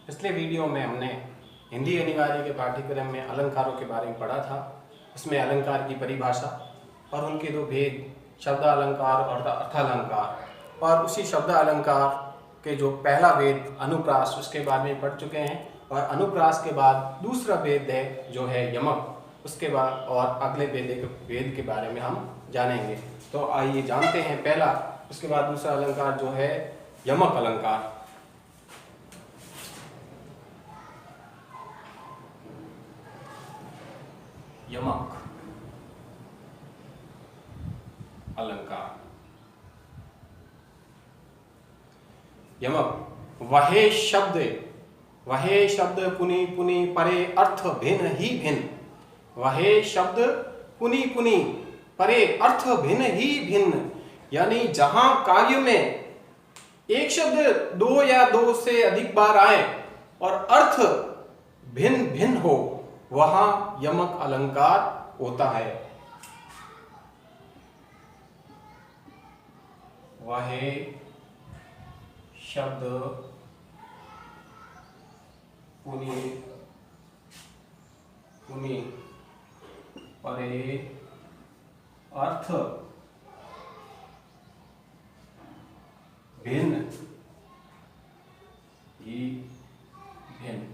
पिछले वीडियो में हमने हिंदी अनिवार्य के पाठ्यक्रम में अलंकारों के बारे में पढ़ा था। इसमें अलंकार की परिभाषा और उनके दो भेद, शब्दालंकार और अर्थालंकार, और उसी शब्दालंकार के जो पहला भेद अनुप्रास, उसके बारे में पढ़ चुके हैं। और अनुप्रास के बाद दूसरा भेद है जो है यमक, उसके बाद और अगले भेद के बारे में हम जानेंगे। तो आइए जानते हैं पहला, उसके बाद दूसरा अलंकार जो है यमक अलंकार। यमक अलंकार। यमक वहे शब्द पुनि पुनि परे अर्थ भिन्न ही भिन्न। वहे शब्द पुनि पुनि परे अर्थ भिन्न ही भिन्न, यानी जहां काव्य में एक शब्द दो या दो से अधिक बार आए और अर्थ भिन्न भिन्न हो, वहां यमक अलंकार होता है। वहे शब्द पुनि पुनि परे अर्थ भिन्न ही भिन्न।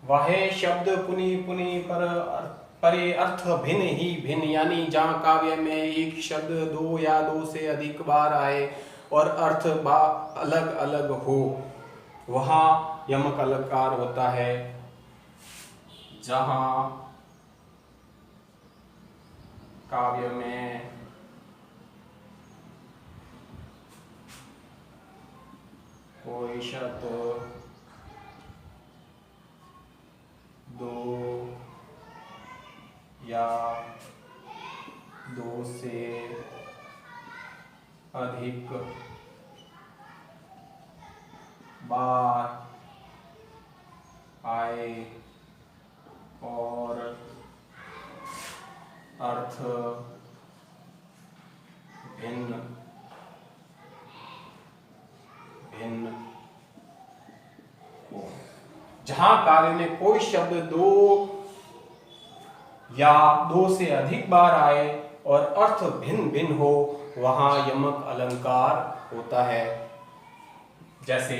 वहे शब्द पुनि पुनि परे अर्थ भिन्न ही भिन्न, यानी जहाँ काव्य में एक शब्द दो या दो से अधिक बार आए और अर्थ अलग अलग हो, वहाँ यमक अलंकार होता है। जहाँ काव्य में कोई शब्द दो या दो से अधिक बार आए और अर्थ भिन्न भिन्न हो। जहां काव्य में कोई शब्द दो या दो से अधिक बार आए और अर्थ भिन्न भिन्न हो, वहां यमक अलंकार होता है। जैसे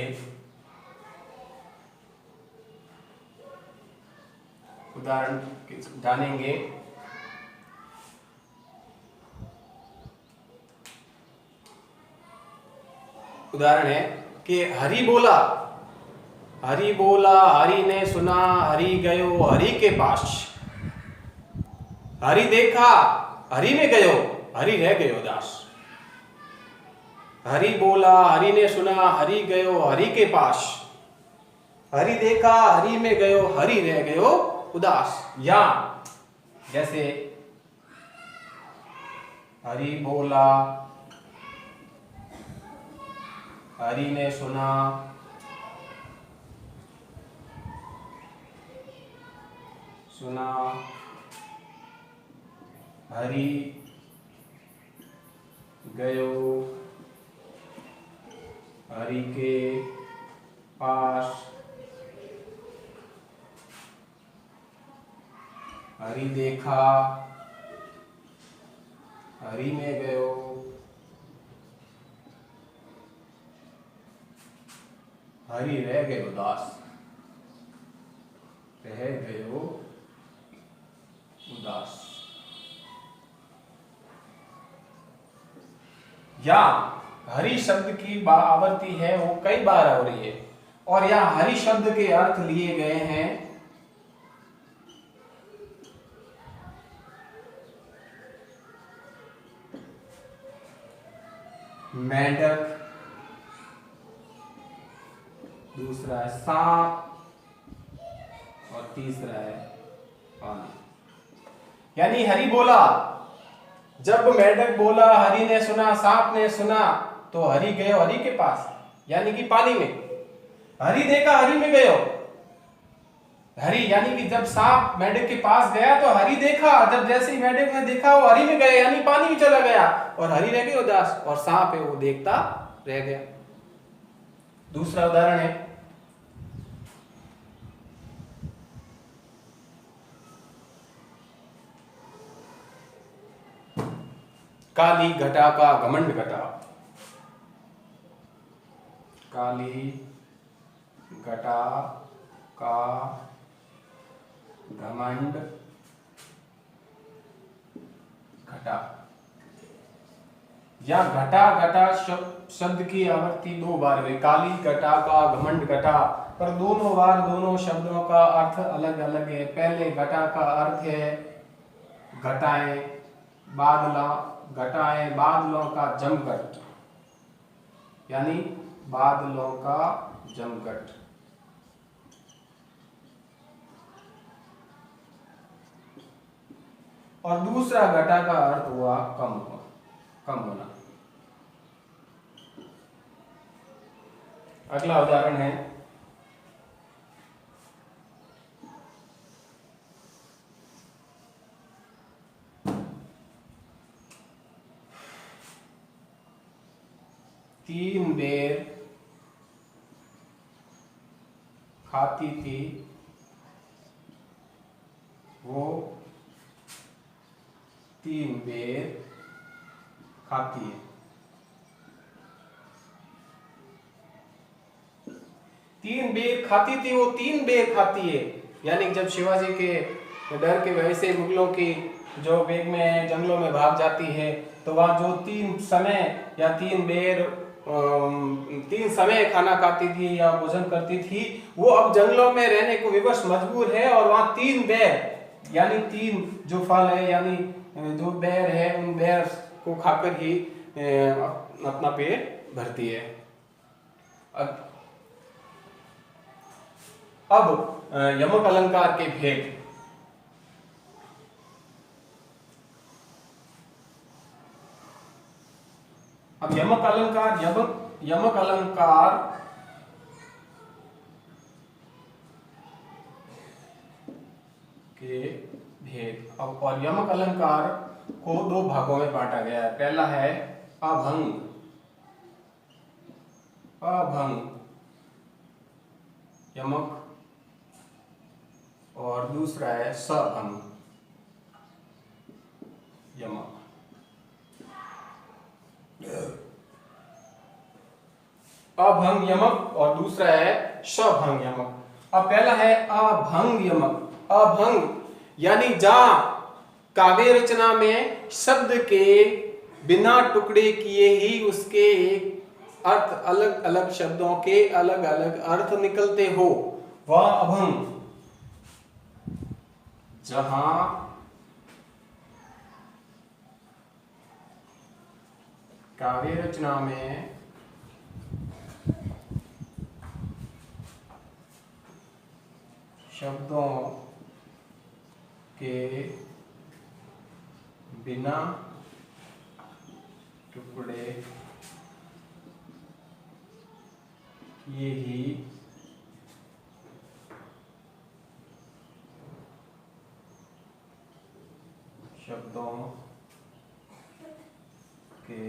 उदाहरण जानेंगे। उदाहरण है कि हरि बोला, हरि ने सुना, हरि गयो हरि के पास। हरि देखा, हरि में गयो, हरि रह गयो उदास। हरि बोला, हरि ने सुना, हरि गयो हरि के पास। हरि देखा, हरि में गयो, हरि रह गयो उदास। या जैसे हरि बोला, हरि ने सुना, हरि गयो हरि के पास। हरि देखा, हरि में गयो, हरि रह गयो उदास। रह गयो उदास। या हरि शब्द की आवृत्ति है वो कई बार हो रही है, और यहाँ हरि शब्द के अर्थ लिए गए हैं मेंढक, दूसरा है सांप और तीसरा है पानी। यानी हरि बोला, जब मेंढक बोला, हरि ने सुना, सांप ने सुना, तो हरि गयो हरि के पास, यानी कि पानी में। हरि देखा, हरि में गयो। हरि यानी कि जब सांप मेंढक के पास गया तो हरि देखा, जब जैसे ही मेंढक ने देखा वो हरि में गया, यानी पानी में चला गया, और हरि रह गया उदास, और सांप है वो देखता रह गया। दूसरा उदाहरण है काली घटा का घमंड घटा। काली घटा का घमंड घटा। या घटा घटा शब्द की आवृत्ति 2 बार हुई। काली घटा का घमंड घटा, पर दोनों बार दोनों शब्दों का अर्थ अलग अलग है। पहले घटा का अर्थ है घटाएं, बादला, घटाएं बादलों का जमघट, यानी बादलों का जमघट। और दूसरा घटा का अर्थ हुआ कम होना। अगला उदाहरण है तीन बेर खाती थी वो 3 बेर खाती है। 3 बेर खाती थी वो 3 बेर खाती है, यानी जब शिवाजी के डर के वजह से मुगलों की जो वेग में जंगलों में भाग जाती है, तो वह जो 3 समय या 3 बेर 3 समय खाना खाती थी या भोजन करती थी, वो अब जंगलों में रहने को विवश मजबूर है और वहां 3 बेर यानी 3 जो फल है यानी जो बेर है उन बेर को खाकर ही अपना पेट भरती है। अब यमक अलंकार के भेद। अब यमक अलंकार के भेद। अब और यमक अलंकार को 2 भागों में बांटा गया है। पहला है अभंग यमक, और दूसरा है सभंग यमक। अभंग यमक और दूसरा है सभंग यमक। अब पहला है अभंग यमक। अभंग यानी जहां काव्य रचना में शब्द के बिना टुकड़े किए ही उसके एक अर्थ अलग अलग शब्दों के अलग अलग अर्थ निकलते हो, वह अभंग। जहां काव्य रचना में शब्दों के बिना टुकड़े किए ही शब्दों के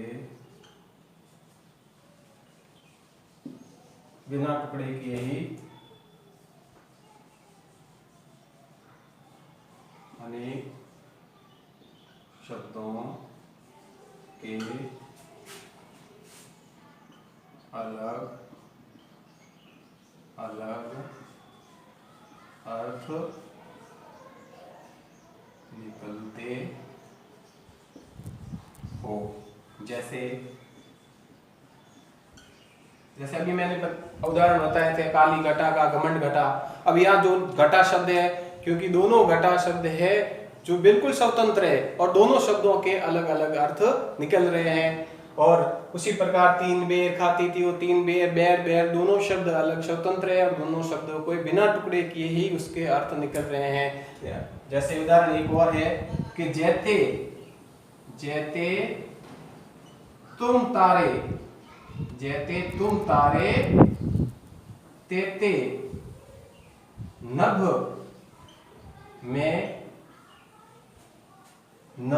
बिना टुकड़े किए ही अनेक शब्दों के अलग अलग अर्थ निकलते हो। जैसे अभी मैंने उदाहरण बताए थे काली घटा का घमंड घटा। अब यहाँ जो घटा शब्द है, क्योंकि दोनों घटा शब्द है जो बिल्कुल स्वतंत्र है और दोनों शब्दों के अलग अलग अर्थ निकल रहे हैं, और उसी प्रकार 3 बेर खाती थी वो 3 बेर, बैर बैर दोनों शब्द अलग स्वतंत्र है और दोनों शब्दों को बिना टुकड़े किए ही उसके अर्थ निकल रहे हैं। जैसे उदाहरण एक और है कि जैते जैते तुम तारे, जैते तुम तारे, तेते नभ में न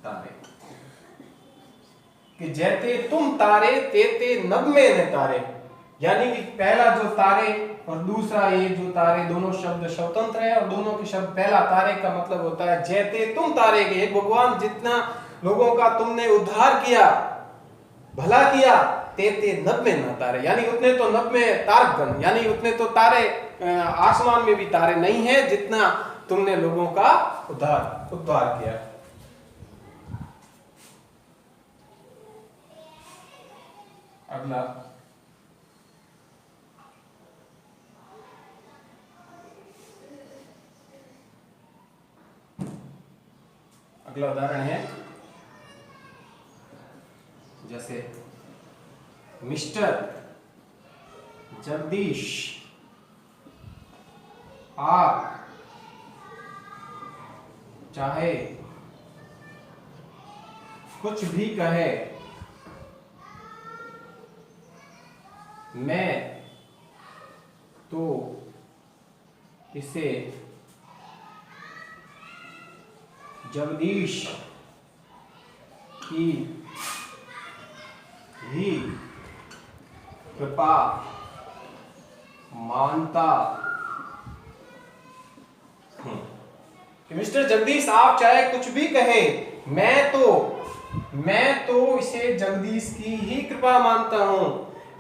तारे। कि जैते तुम तारे तेते नभ में न तारे, यानी कि पहला जो तारे और दूसरा ये जो तारे, दोनों शब्द स्वतंत्र है और दोनों के शब्द, पहला तारे का मतलब होता है जैते तुम तारे के, भगवान जितना लोगों का तुमने उद्धार किया, भला किया, तेते 90 न तारे, यानी उतने तो 90 तारकगण, यानी उतने तो तारे आसमान में भी तारे नहीं है जितना तुमने लोगों का उद्धार किया। अगला उदाहरण है, जैसे मिस्टर जगदीश आप चाहे कुछ भी कहे, मैं तो इसे जगदीश की ही कृपा मानता हूं। मिस्टर जगदीश आप चाहे कुछ भी कहे, मैं तो इसे जगदीश की ही कृपा मानता हूं।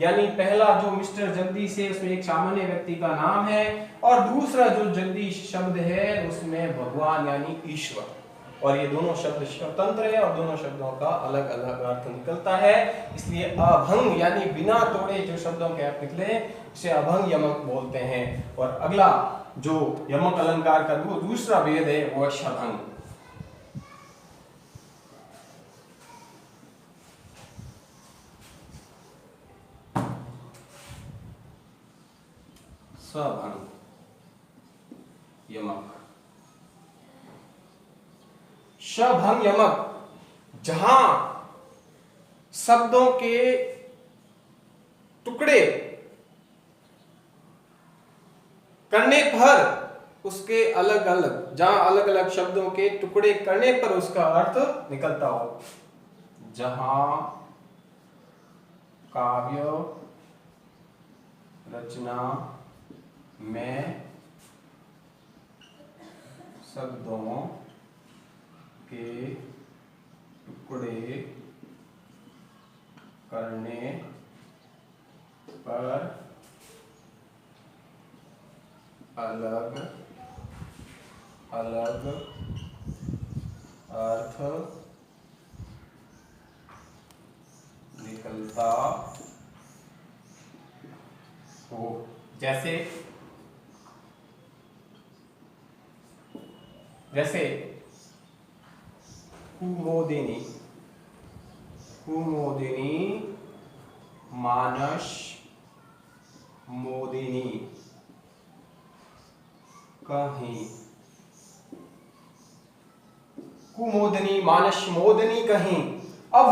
यानी पहला जो मिस्टर जगदीश है उसमें एक सामान्य व्यक्ति का नाम है और दूसरा जो जगदीश शब्द है उसमें भगवान यानी ईश्वर, और ये दोनों शब्द स्वतंत्र है और दोनों शब्दों का अलग अलग अर्थ निकलता है। इसलिए अभंग यानी बिना तोड़े जो शब्दों के अर्थ निकले उसे अभंग यमक बोलते हैं। और अगला जो यमक अलंकार का दूसरा भेद है वो शभंग। सभंग यमक, शभंग यमक जहां शब्दों के टुकड़े करने पर उसके अलग अलग, जहां अलग अलग शब्दों के टुकड़े करने पर उसका अर्थ निकलता हो। जहां काव्य रचना में शब्दों के टुकड़े करने पर अलग अलग अर्थ निकलता हो। जैसे कुमोदिनी, मानस मोदिनी कहीं, कुमोदिनी मानस मोदिनी कहीं। अब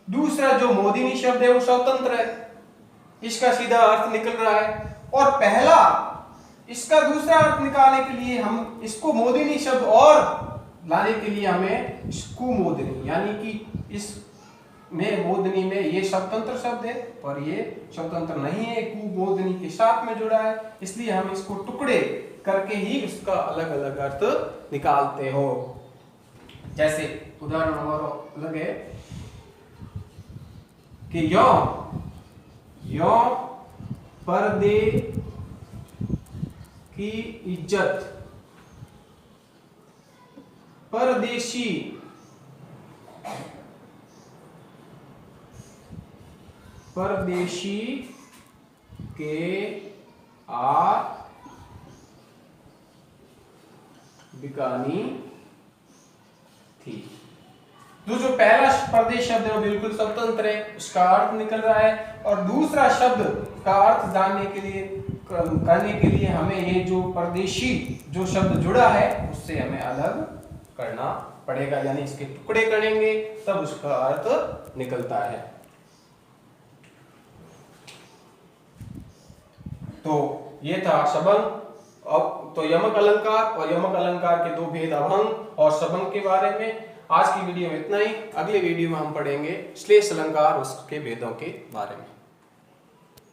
दूसरा जो मोदिनी शब्द है वो स्वतंत्र है, इसका सीधा अर्थ निकल रहा है, और पहला इसका दूसरा अर्थ निकालने के लिए हम इसको मोदिनी शब्द और लाने के लिए हमें कुमोदिनी, यानी कि इस में मोदिनी में ये स्वतंत्र शब्द है और ये स्वतंत्र नहीं है, कुमोदिनी के साथ में जुड़ा है, इसलिए हम इसको टुकड़े करके ही इसका अलग अलग अर्थ निकालते हो। जैसे उदाहरण हमारा अलग है कि यो पर्दे की इज्जत परदेशी के बिकानी थी। तो जो पहला परदेश शब्द है वो बिल्कुल स्वतंत्र है, उसका अर्थ निकल रहा है, और दूसरा शब्द का अर्थ जानने के लिए करने के लिए हमें ये जो परदेशी जो शब्द जुड़ा है उससे हमें अलग करना पड़ेगा, यानी इसके टुकड़े करेंगे तब उसका अर्थ निकलता है। तो ये था शबंग। अब तो यमक अलंकार और यमक अलंकार के दो भेद अभंग और शबंग के बारे में। आज की वीडियो में इतना ही। अगले वीडियो में हम पढ़ेंगे श्लेष अलंकार, उसके भेदों के बारे में।